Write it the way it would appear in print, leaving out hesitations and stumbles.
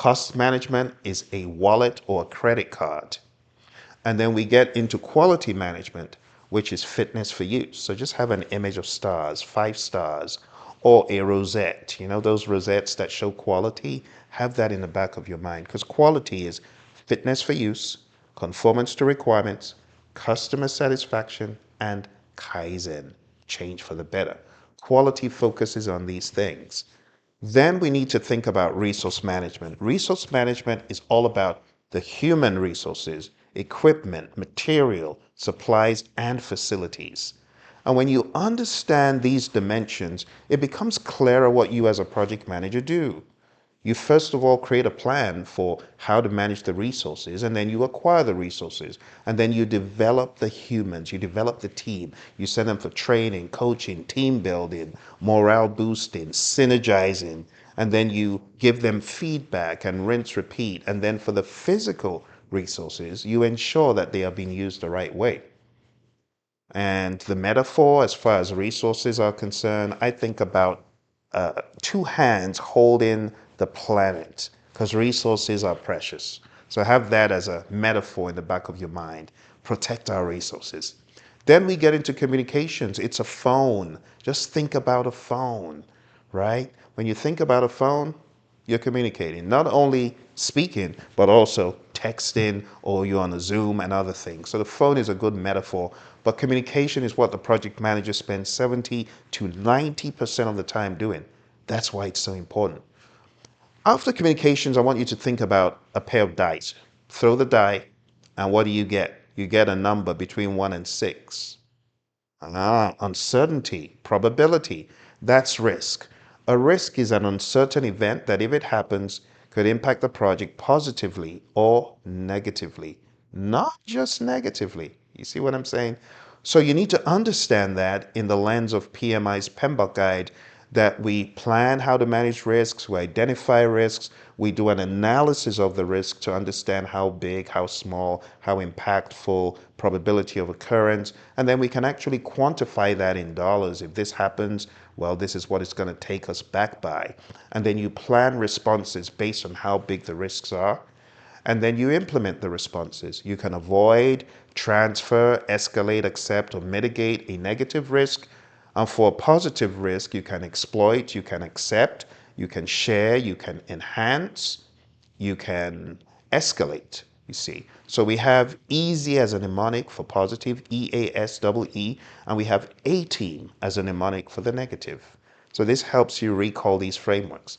Cost management is a wallet or a credit card. And then we get into quality management, which is fitness for use. So just have an image of stars, 5 stars, or a rosette. You know, those rosettes that show quality? Have that in the back of your mind, because quality is fitness for use, conformance to requirements, customer satisfaction, and Kaizen, change for the better. Quality focuses on these things. Then we need to think about resource management. Resource management is all about the human resources, equipment, material, supplies, and facilities. And when you understand these dimensions, it becomes clearer what you as a project manager do. You first of all create a plan for how to manage the resources, and then you acquire the resources, and then you develop the humans, you develop the team, you send them for training, coaching, team building, morale boosting, synergizing, and then you give them feedback and rinse repeat. And then for the physical resources, you ensure that they are being used the right way. And the metaphor, as far as resources are concerned, I think about two hands holding the planet, because resources are precious. So have that as a metaphor in the back of your mind. Protect our resources. Then we get into communications. It's a phone. Just think about a phone, right? When you think about a phone, you're communicating, not only speaking, but also texting, or you're on a Zoom and other things. So the phone is a good metaphor, but communication is what the project manager spends 70 to 90% of the time doing. That's why it's so important. After communications, I want you to think about a pair of dice. Throw the die, and what do you get? You get a number between 1 and 6. Uncertainty, probability, that's risk. A risk is an uncertain event that, if it happens, could impact the project positively or negatively, not just negatively. You see what I'm saying? So you need to understand that in the lens of PMI's PMBOK guide, that we plan how to manage risks, we identify risks, we do an analysis of the risk to understand how big, how small, how impactful, probability of occurrence, and then we can actually quantify that in dollars. If this happens, well, this is what it's going to take us back by. And then you plan responses based on how big the risks are, and then you implement the responses. You can avoid, transfer, escalate, accept, or mitigate a negative risk. And for a positive risk, you can exploit, you can accept, you can share, you can enhance, you can escalate, you see. So we have easy as a mnemonic for positive, EASEE, and we have A-team as a mnemonic for the negative. So this helps you recall these frameworks.